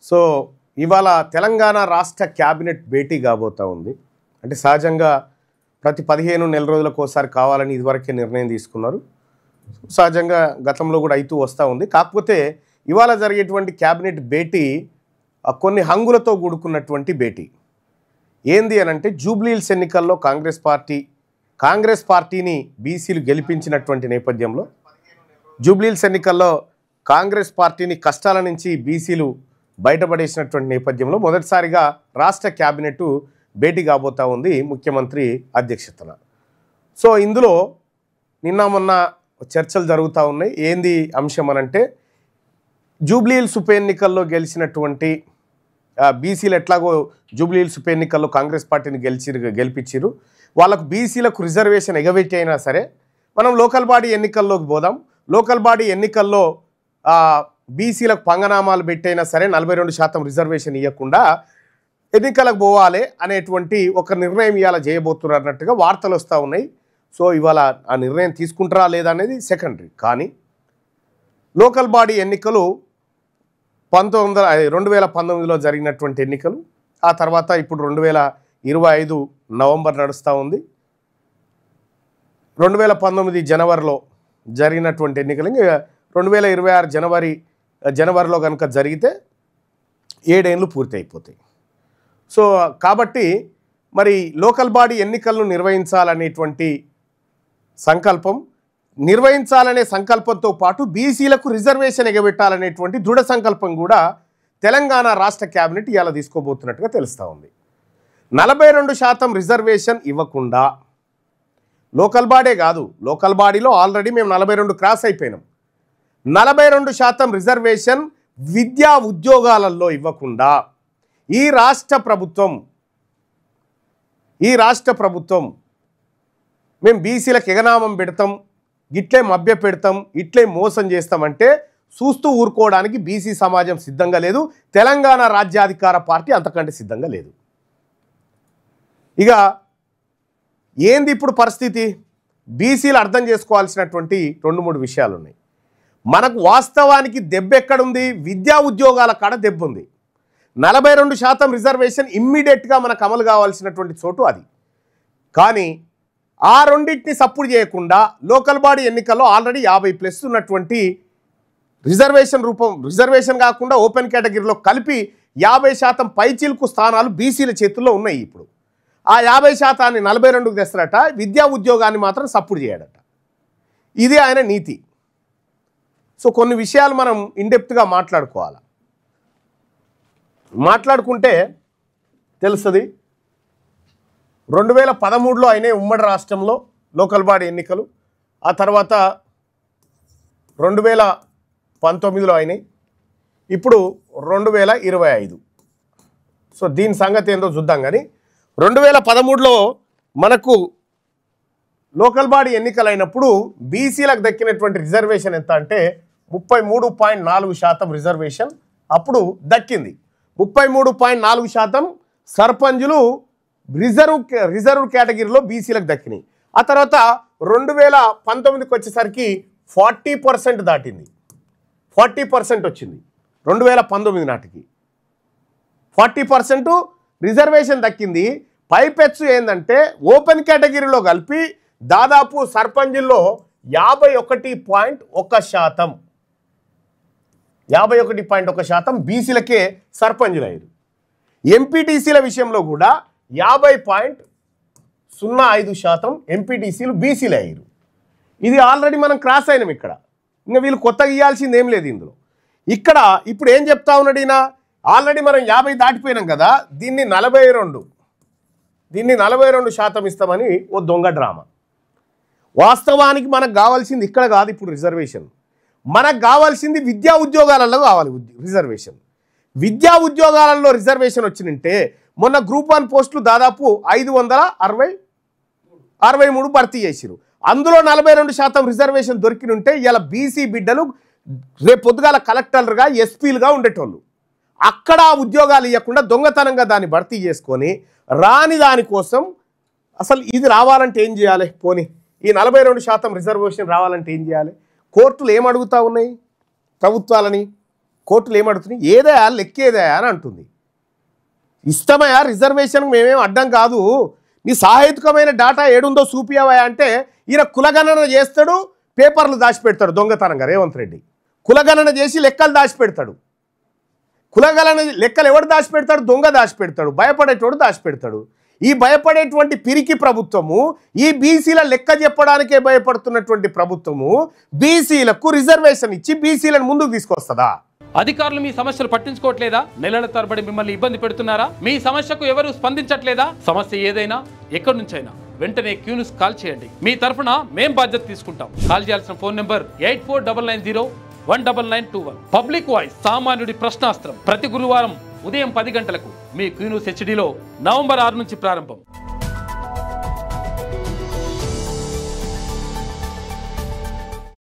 So ఇవాళ తెలంగాణ రాష్ట్ర cabinet భేటీ కాబోతా ఉంది. అంటే సహజంగా ప్రతి 15 నెల రోజులకు ఒకసారి కావాలని ఇదివరకే నిర్ణయం తీసుకున్నారు. సహజంగా గతంలో కూడా అయితూ వస్తూ ఉంది. కాకపోతే ఇవాళ జరిగేటువంటి క్యాబినెట్ భేటీ కొన్ని హంగులతో కూడుకున్నటువంటి భేటీ. ఏంది అని అంటే జూబ్లీహిల్స్ ఎన్నికల్లో కాంగ్రెస్ పార్టీని బీసీలు గెలిపించినటువంటి నేపథ్యంలో జూబ్లీహిల్స్ ఎన్నికల్లో కాంగ్రెస్ పార్టీని కష్టాల నుంచి బీసీలు బయటపడేసినటువంటి నేపథ్యంలో మొదటిసారిగా రాష్ట్ర క్యాబినెట్ భేటీ కాబోతా ఉంది ముఖ్యమంత్రి అధ్యక్షతన. సో ఇందులో నిన్న మొన్న చర్చలు జరుగుతూ ఉన్నాయి. ఏంది అంశం అనంటే జూబ్లీహిల్స్ ఉప ఎన్నికల్లో గెలిచినటువంటి బీసీలు ఎట్లాగో జూబ్లీహిల్స్ ఉప ఎన్నికల్లో కాంగ్రెస్ పార్టీని గెలిపించారు. వాళ్ళకు బీసీలకు రిజర్వేషన్ ఎగబెట్టి అయినా సరే మనం లోకల్ బాడీ ఎన్నికల్లోకి పోదాం, లోకల్ బాడీ ఎన్నికల్లో బీసీలకు పంగనామాలు పెట్టైనా సరే 42% రిజర్వేషన్ ఇవ్వకుండా ఎన్నికలకు పోవాలి అనేటువంటి ఒక నిర్ణయం ఇవాళ చేయబోతున్నారు అన్నట్టుగా వార్తలు వస్తూ ఉన్నాయి. సో ఇవాళ ఆ నిర్ణయం తీసుకుంటారా లేదా అనేది సెకండరీ. కానీ లోకల్ బాడీ ఎన్నికలు 2019లో జరిగినటువంటి ఎన్నికలు, ఆ తర్వాత ఇప్పుడు 2025 నవంబర్ నడుస్తూ ఉంది. 2019 జనవరిలో జరిగినటువంటి ఎన్నికలు ఇంకా 2026 జనవరిలో కనుక జరిగితే 7 ఏళ్ళు పూర్తి అయిపోతాయి. సో కాబట్టి మరి లోకల్ బాడీ ఎన్నికలను నిర్వహించాలనేటువంటి నిర్వహించాలనే సంకల్పంతో పాటు బీసీలకు రిజర్వేషన్ ఎగబెట్టాలనేటువంటి దృఢ సంకల్పం కూడా తెలంగాణ రాష్ట్ర క్యాబినెట్ ఇవాళ తీసుకోబోతున్నట్టుగా తెలుస్తూ ఉంది. 42% రిజర్వేషన్ ఇవ్వకుండా లోకల్ బాడీ కాదు, లోకల్ బాడీలో ఆల్రెడీ మేము 42 క్రాస్ అయిపోయినాం. 42% రిజర్వేషన్ విద్యా ఉద్యోగాలలో ఇవ్వకుండా ఈ రాష్ట్ర ప్రభుత్వం మేము బీసీలకు ఎగనామం పెడతాం, ఇట్లే మభ్య పెడతాం, ఇట్లే మోసం చేస్తామంటే చూస్తూ ఊరుకోవడానికి బీసీ సమాజం సిద్ధంగా లేదు. తెలంగాణ రాజ్యాధికార పార్టీ అంతకంటే సిద్ధంగా లేదు. ఇక ఏంది ఇప్పుడు పరిస్థితి? బీసీలు అర్థం చేసుకోవాల్సినటువంటి 2-3 విషయాలు ఉన్నాయి. మనకు వాస్తవానికి దెబ్బ ఎక్కడుంది? విద్యా ఉద్యోగాల కాడ దెబ్బ ఉంది. 42% రిజర్వేషన్ ఇమ్మీడియట్గా మనకు అమలు కావాల్సినటువంటి చోటు అది. కానీ ఆ రెండింటిని సపోర్ట్ చేయకుండా లోకల్ బాడీ ఎన్నికల్లో ఆల్రెడీ 50+ ఉన్నటువంటి రిజర్వేషన్ కాకుండా ఓపెన్ కేటగిరీలో కలిపి 50% పైచిలుకు స్థానాలు బీసీల చేతుల్లో ఉన్నాయి. ఇప్పుడు ఆ 50%ని 42కు తెస్తారట, విద్యా ఉద్యోగాన్ని మాత్రం సపోర్ట్ చేయడట. ఇది ఆయన నీతి. సో కొన్ని విషయాలు మనం ఇన్డెప్త్గా మాట్లాడుకుంటే తెలుస్తుంది. 2013లో అయినాయి ఉమ్మడి రాష్ట్రంలో లోకల్ బాడీ ఎన్నికలు, ఆ తర్వాత 2019లో అయినాయి, ఇప్పుడు 2025. సో దీని సంగతి ఏందో చూద్దాం. కానీ 2013లో మనకు లోకల్ బాడీ ఎన్నికలైనప్పుడు బీసీలకు దక్కినటువంటి రిజర్వేషన్ ఎంత అంటే 33.4% రిజర్వేషన్ అప్పుడు దక్కింది. 33.4% సర్పంచులు రిజర్వ్ కేటగిరీలో బీసీలకు దక్కినాయి. ఆ తర్వాత 2019కి వచ్చేసరికి 40% దాటింది. 40% వచ్చింది 2019 నాటికి. 40% రిజర్వేషన్ దక్కింది. పైపెచ్చు ఏంటంటే ఓపెన్ కేటగిరీలో కలిపి దాదాపు సర్పంచుల్లో 51% బీసీలకే సర్పంచులు అయ్యారు. ఎంపీటీసీల విషయంలో కూడా 50.05% ఎంపీటీసీలు బీసీలు అయ్యారు. ఇది ఆల్రెడీ మనం క్రాస్ అయినాం. ఇక్కడ ఇంకా వీళ్ళు కొత్తగా ఇవ్వాల్సింది ఏం లేదు ఇందులో. ఇక్కడ ఇప్పుడు ఏం చెప్తా ఉన్నాడు ఈయన? ఆల్రెడీ మనం 50 దాటిపోయినాం కదా, దీన్ని 42% ఇస్తామని ఓ దొంగ డ్రామా. వాస్తవానికి మనకు కావాల్సింది ఇక్కడ కాదు. ఇప్పుడు రిజర్వేషన్ మనకు కావాల్సింది విద్యా ఉద్యోగాలలో కావాలి రిజర్వేషన్. విద్యా ఉద్యోగాలలో రిజర్వేషన్ వచ్చినంటే మొన్న గ్రూప్ 1 పోస్టులు దాదాపు 563 భర్తీ చేసిరు. అందులో 42% రిజర్వేషన్ దొరికినుంటే ఇలా బీసీ బిడ్డలు రేపు పొద్దుగాల కలెక్టర్లుగా ఎస్పీలుగా ఉండేటోళ్ళు. అక్కడ ఉద్యోగాలు ఇవ్వకుండా దొంగతనంగా దాన్ని భర్తీ చేసుకొని రాని దానికోసం అసలు ఇది రావాలంటే ఏం చేయాలి? పోనీ ఈ 42% రిజర్వేషన్ రావాలంటే ఏం చేయాలి? కోర్టులు ఏం అడుగుతూ ఉన్నాయి ప్రభుత్వాలని? కోర్టులు ఏమడుతున్నాయి, ఏదయా లెక్కేదయా అని అంటుంది. ఇష్టమయ్యా రిజర్వేషన్ మేమేం అడ్డం కాదు, నీ సాహిత్యకమైన డాటా ఏడుందో చూపియావా అంటే ఈయన కులగణన చేస్తాడు, పేపర్లు దాచిపెడతాడు దొంగతనంగా. రేవంత్ రెడ్డి కులగణన చేసి లెక్కలు దాచిపెడతాడు. కులగణన లెక్కలు ఎవడు దాచిపెడతాడు? దొంగ దాచిపెడతాడు, భయపడేటోడు దాచిపెడతాడు. ఈ భయపడేటువంటి పిరికి ప్రభుత్వము, ఈ బీసీల లెక్క చెప్పడానికే భయపడుతున్నటువంటి ప్రభుత్వము బీసీలకు రిజర్వేషన్ ఇచ్చి బీసీలను ముందుకు తీసుకొస్తుందా? అధికారులు మీ సమస్యలు పట్టించుకోవట్లేదా? నెలల తరబడి మిమ్మల్ని ఇబ్బంది పెడుతున్నారా? మీ సమస్యకు ఎవరు స్పందించట్లేదా? సమస్య ఏదైనా ఎక్కడి నుంచైనా వెంటనే క్యూన్యూస్ కాల్ చేయండి. మీ తరఫున మేం బాధ్యత తీసుకుంటాం. కాల్ చేయాల్సిన ఫోన్ నెంబర్ 8499019921. పబ్లిక్ వాయిస్, సామాన్యుడి ప్రశ్నాస్త్రం. ప్రతి గురువారం ఉదయం 10 గంటలకు మీ క్యూన్యూస్ హెచ్డీలో నవంబర్ 6 నుంచి ప్రారంభం.